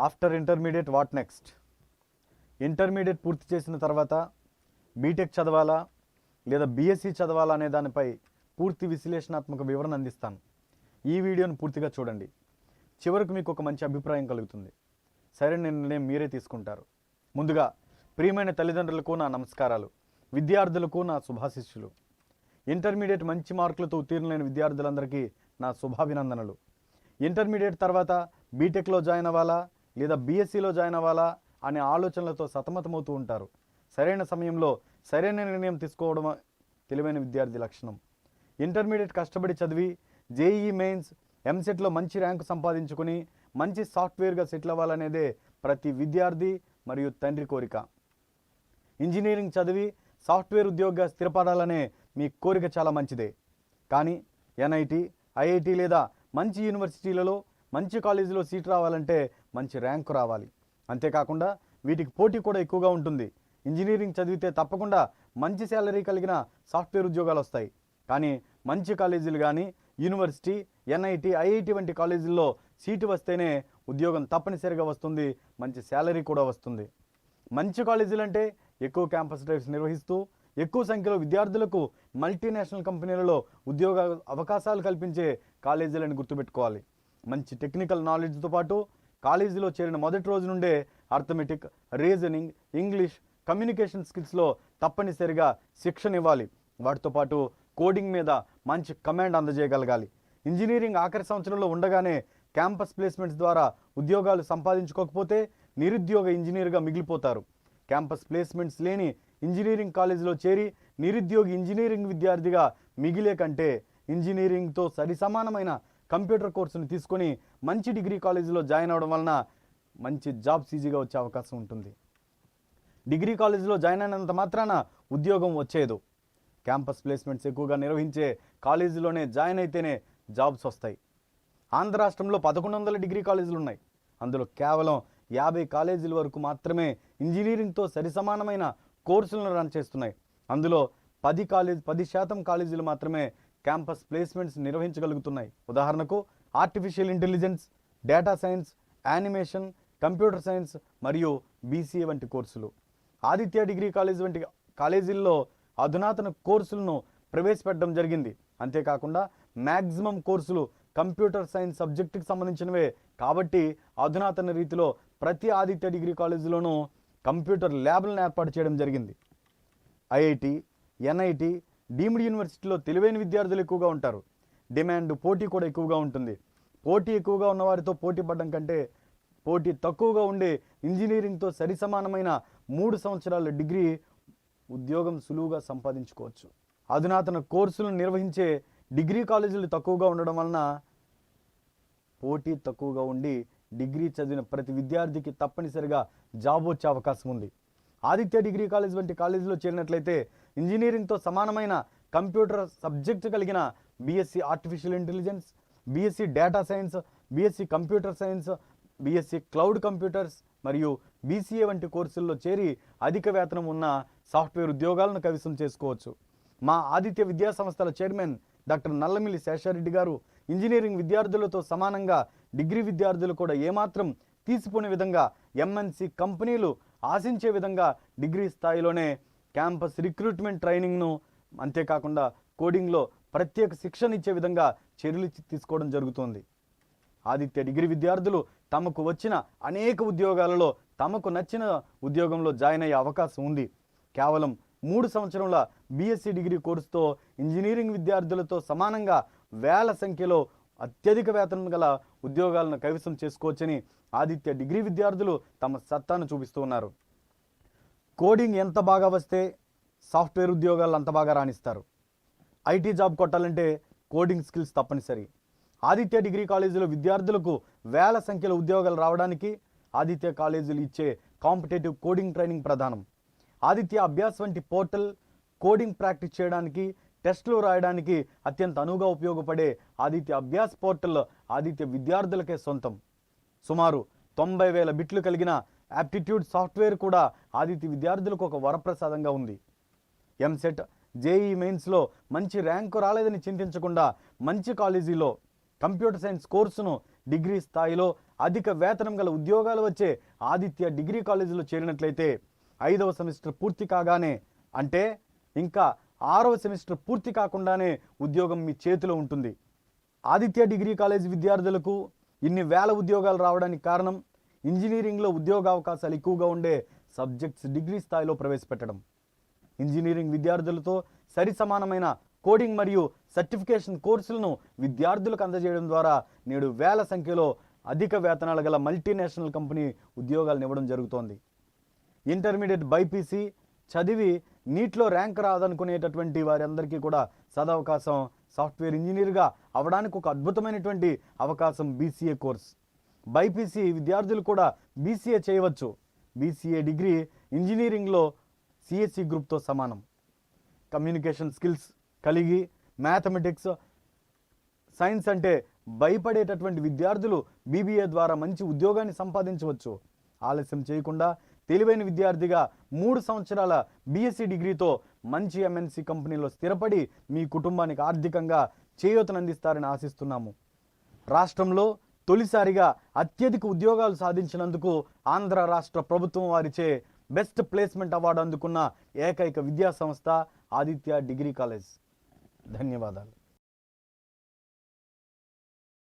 After intermediate what next? Intermediate పూర్తి చేసిన తర్వాత బీటెక్ చదవాలా లేదా బీఎస్సీ చదవాలా అనే దానిపై పూర్తి విశ్లేషణాత్మక వివరణ అందిస్తాను. ఈ వీడియోను పూర్తిగా చూడండి. చివరకు మీకు ఒక మంచి అభిప్రాయం కలుగుతుంది. సరైన నిర్ణయం మీరే తీసుకుంటారు. ముందుగా ప్రియమైన తల్లిదండ్రులకు నా నమస్కారాలు, విద్యార్థులకు నా శుభాశిస్సులు. ఇంటర్మీడియట్ మంచి మార్కులతో ఉత్తీర్ణులైన విద్యార్థులందరికీ నా శుభాభినందనలు. ఇంటర్మీడియట్ తర్వాత బీటెక్లో జాయిన్ అవ్వాలా లేదా బీఎస్సీలో జాయిన్ అవ్వాలా అనే ఆలోచనలతో సతమతమవుతూ ఉంటారు. సరైన సమయంలో సరైన నిర్ణయం తీసుకోవడం తెలివైన విద్యార్థి లక్షణం. ఇంటర్మీడియట్ కష్టపడి చదివి జేఈఈ మెయిన్స్, ఎంసెట్లో మంచి ర్యాంకు సంపాదించుకుని మంచి సాఫ్ట్వేర్గా సెటిల్ అవ్వాలనేదే ప్రతి విద్యార్థి మరియు తండ్రి కోరిక. ఇంజనీరింగ్ చదివి సాఫ్ట్వేర్ ఉద్యోగిగా స్థిరపడాలనే మీ కోరిక చాలా మంచిదే. కానీ ఎన్ఐటి, ఐఐటి లేదా మంచి యూనివర్సిటీలలో మంచి కాలేజీలో సీట్ రావాలంటే మంచి ర్యాంకు రావాలి. అంతేకాకుండా వీటికి పోటీ కూడా ఎక్కువగా ఉంటుంది. ఇంజనీరింగ్ చదివితే తప్పకుండా మంచి శాలరీ కలిగిన సాఫ్ట్వేర్ ఉద్యోగాలు వస్తాయి. కానీ మంచి కాలేజీలు కానీ యూనివర్సిటీ, ఎన్ఐటి, ఐఐటి వంటి కాలేజీల్లో సీటు వస్తేనే ఉద్యోగం తప్పనిసరిగా వస్తుంది, మంచి శాలరీ కూడా వస్తుంది. మంచి కాలేజీలు అంటే ఎక్కువ క్యాంపస్ డ్రైవ్స్ నిర్వహిస్తూ ఎక్కువ సంఖ్యలో విద్యార్థులకు మల్టీనేషనల్ కంపెనీలలో ఉద్యోగ అవకాశాలు కల్పించే కాలేజీలను గుర్తుపెట్టుకోవాలి. మంచి టెక్నికల్ నాలెడ్జ్తో పాటు కాలేజీలో చేరిన మొదటి రోజు నుండే అర్థమెటిక్, రీజనింగ్, ఇంగ్లీష్, కమ్యూనికేషన్ స్కిల్స్లో తప్పనిసరిగా శిక్షణ ఇవ్వాలి. వాటితో పాటు కోడింగ్ మీద మంచి కమాండ్ అందజేయగలగాలి. ఇంజనీరింగ్ ఆఖరి సంవత్సరంలో ఉండగానే క్యాంపస్ ప్లేస్మెంట్స్ ద్వారా ఉద్యోగాలు సంపాదించుకోకపోతే నిరుద్యోగ ఇంజనీర్గా మిగిలిపోతారు. క్యాంపస్ ప్లేస్మెంట్స్ లేని ఇంజనీరింగ్ కాలేజీలో చేరి నిరుద్యోగి ఇంజనీరింగ్ విద్యార్థిగా మిగిలే కంటే ఇంజనీరింగ్తో సరిసమానమైన కంప్యూటర్ కోర్సును తీసుకొని మంచి డిగ్రీ కాలేజీలో జాయిన్ అవ్వడం వలన మంచి జాబ్స్ ఈజీగా వచ్చే అవకాశం ఉంటుంది. డిగ్రీ కాలేజీలో జాయిన్ అయినంత మాత్రాన ఉద్యోగం వచ్చేదు. క్యాంపస్ ప్లేస్మెంట్స్ ఎక్కువగా నిర్వహించే కాలేజీలోనే జాయిన్ అయితేనే జాబ్స్ వస్తాయి. ఆంధ్ర రాష్ట్రంలో 1100 డిగ్రీ కాలేజీలు ఉన్నాయి. అందులో కేవలం 50 కాలేజీల వరకు మాత్రమే ఇంజనీరింగ్తో సరిసమానమైన కోర్సులను రన్ చేస్తున్నాయి. అందులో 10% కాలేజీలు మాత్రమే క్యాంపస్ ప్లేస్మెంట్స్ నిర్వహించగలుగుతున్నాయి. ఉదాహరణకు artificial intelligence, data science, animation, computer science మరియు బీసీఏ వంటి కోర్సులు. ఆదిత్య డిగ్రీ కాలేజ్ వంటి కాలేజీల్లో అధునాతన కోర్సులను ప్రవేశపెట్టడం జరిగింది. అంతేకాకుండా మ్యాక్సిమం కోర్సులు కంప్యూటర్ సైన్స్ సబ్జెక్టుకి సంబంధించినవే కాబట్టి అధునాతన రీతిలో ప్రతి ఆదిత్య డిగ్రీ కాలేజీలోనూ కంప్యూటర్ ల్యాబ్లను ఏర్పాటు చేయడం జరిగింది. ఐఐటి, ఎన్ఐటి, డీమ్డ్ యూనివర్సిటీలో తెలివైన విద్యార్థులు ఎక్కువగా ఉంటారు. డిమాండ్, పోటీ కూడా ఎక్కువగా ఉంటుంది. పోటీ ఎక్కువగా ఉన్న వారితో పోటీ పడడం కంటే పోటీ తక్కువగా ఉండే ఇంజనీరింగ్తో సరిసమానమైన 3 సంవత్సరాల డిగ్రీ ఉద్యోగం సులువుగా సంపాదించుకోవచ్చు. అధునాతన కోర్సులను నిర్వహించే డిగ్రీ కాలేజీలు తక్కువగా ఉండడం వలన పోటీ తక్కువగా ఉండి డిగ్రీ చదివిన ప్రతి విద్యార్థికి తప్పనిసరిగా జాబ్ వచ్చే అవకాశం ఉంది. ఆదిత్య డిగ్రీ కాలేజ్ వంటి కాలేజీలో చేరినట్లయితే ఇంజనీరింగ్తో సమానమైన కంప్యూటర్ సబ్జెక్టు కలిగిన BSc artificial intelligence, BSc data science, BSc computer science, BSc cloud computers మరియు బీసీఏ వంటి కోర్సుల్లో చేరి అధిక వేతనం ఉన్న సాఫ్ట్వేర్ ఉద్యోగాలను కైవసం చేసుకోవచ్చు. మా ఆదిత్య విద్యా సంస్థల చైర్మన్ డాక్టర్ నల్లమిల్లి శేషారెడ్డి గారు ఇంజనీరింగ్ విద్యార్థులతో సమానంగా డిగ్రీ విద్యార్థులు కూడా ఏమాత్రం తీసిపోని విధంగా ఎంఎన్సి కంపెనీలు ఆశించే విధంగా డిగ్రీ స్థాయిలోనే క్యాంపస్ రిక్రూట్మెంట్ ట్రైనింగ్ను, అంతేకాకుండా కోడింగ్లో ప్రత్యేక శిక్షణ ఇచ్చే విధంగా చర్యలు తీసుకోవడం జరుగుతోంది. ఆదిత్య డిగ్రీ విద్యార్థులు తమకు వచ్చిన అనేక ఉద్యోగాలలో తమకు నచ్చిన ఉద్యోగంలో జాయిన్ అయ్యే అవకాశం ఉంది. కేవలం 3 సంవత్సరాల బీఎస్సీ డిగ్రీ కోర్సుతో ఇంజనీరింగ్ విద్యార్థులతో సమానంగా వేల సంఖ్యలో అత్యధిక వేతనం గల ఉద్యోగాలను కైవసం చేసుకోవచ్చని ఆదిత్య డిగ్రీ విద్యార్థులు తమ సత్తాను చూపిస్తూ ఉన్నారు. కోడింగ్ ఎంత బాగా వస్తే సాఫ్ట్వేర్ ఉద్యోగాలు అంత బాగా రాణిస్తారు. ఐటీ జాబ్ కొట్టాలంటే కోడింగ్ స్కిల్స్ తప్పనిసరి. ఆదిత్య డిగ్రీ కాలేజీలో విద్యార్థులకు వేల సంఖ్యలో ఉద్యోగాలు రావడానికి ఆదిత్య కాలేజీలు ఇచ్చే కాంపిటేటివ్ కోడింగ్ ట్రైనింగ్ ప్రధానం. ఆదిత్య అభ్యాస్ వంటి పోర్టల్ కోడింగ్ ప్రాక్టీస్ చేయడానికి, టెస్టులు రాయడానికి అత్యంత అనువుగా ఉపయోగపడే ఆదిత్య అభ్యాస్ పోర్టల్ ఆదిత్య విద్యార్థులకే సొంతం. సుమారు 90,000 బిట్లు కలిగిన యాప్టిట్యూడ్ సాఫ్ట్వేర్ కూడా ఆదిత్య విద్యార్థులకు ఒక వరప్రసాదంగా ఉంది. ఎంసెట్, జేఈఈ మెయిన్స్లో మంచి ర్యాంకు రాలేదని చింతించకుండా మంచి కాలేజీలో కంప్యూటర్ సైన్స్ కోర్సును డిగ్రీ స్థాయిలో అధిక వేతనం గల ఉద్యోగాలు వచ్చే ఆదిత్య డిగ్రీ కాలేజీలో చేరినట్లయితే 5వ సెమిస్టర్ పూర్తి కాగానే, అంటే ఇంకా 6వ సెమిస్టర్ పూర్తి కాకుండానే ఉద్యోగం మీ చేతిలో ఉంటుంది. ఆదిత్య డిగ్రీ కాలేజ్ విద్యార్థులకు ఇన్ని వేల ఉద్యోగాలు రావడానికి కారణం ఇంజనీరింగ్లో ఉద్యోగ అవకాశాలు ఎక్కువగా ఉండే సబ్జెక్ట్స్ డిగ్రీ స్థాయిలో ప్రవేశపెట్టడం. ఇంజనీరింగ్ విద్యార్థులతో సరి సమానమైన కోడింగ్ మరియు సర్టిఫికేషన్ కోర్సులను విద్యార్థులకు అందజేయడం ద్వారా నేడు వేల సంఖ్యలో అధిక వేతనాలు గల మల్టీనేషనల్ కంపెనీ ఉద్యోగాలను ఇవ్వడం జరుగుతోంది. ఇంటర్మీడియట్ బైపీసీ చదివి నీట్లో ర్యాంక్ రాదనుకునేటటువంటి వారందరికీ కూడా సదవకాశం సాఫ్ట్వేర్ ఇంజనీర్గా అవడానికి ఒక అద్భుతమైనటువంటి అవకాశం బీసీఏ కోర్స్. బైపీసీ విద్యార్థులు కూడా బీసీఏ చేయవచ్చు. బీసీఏ డిగ్రీ ఇంజనీరింగ్లో సిఎస్సి గ్రూప్తో సమానం. కమ్యూనికేషన్ స్కిల్స్ కలిగి మ్యాథమెటిక్స్, సైన్స్ అంటే భయపడేటటువంటి విద్యార్థులు బీబీఏ ద్వారా మంచి ఉద్యోగాన్ని సంపాదించవచ్చు. ఆలస్యం చేయకుండా తెలివైన విద్యార్థిగా 3 సంవత్సరాల బీఎస్సీ డిగ్రీతో మంచి ఎంఎన్సీ కంపెనీలో స్థిరపడి మీ కుటుంబానికి ఆర్థికంగా చేయూతనందిస్తారని ఆశిస్తున్నాము. రాష్ట్రంలో తొలిసారిగా అత్యధిక ఉద్యోగాలు సాధించినందుకు ఆంధ్ర రాష్ట్ర ప్రభుత్వం వారిచే బెస్ట్ ప్లేస్మెంట్ అవార్డు అందుకున్న ఏకైక విద్యా సంస్థ ఆదిత్య డిగ్రీ కాలేజ్. ధన్యవాదాలు.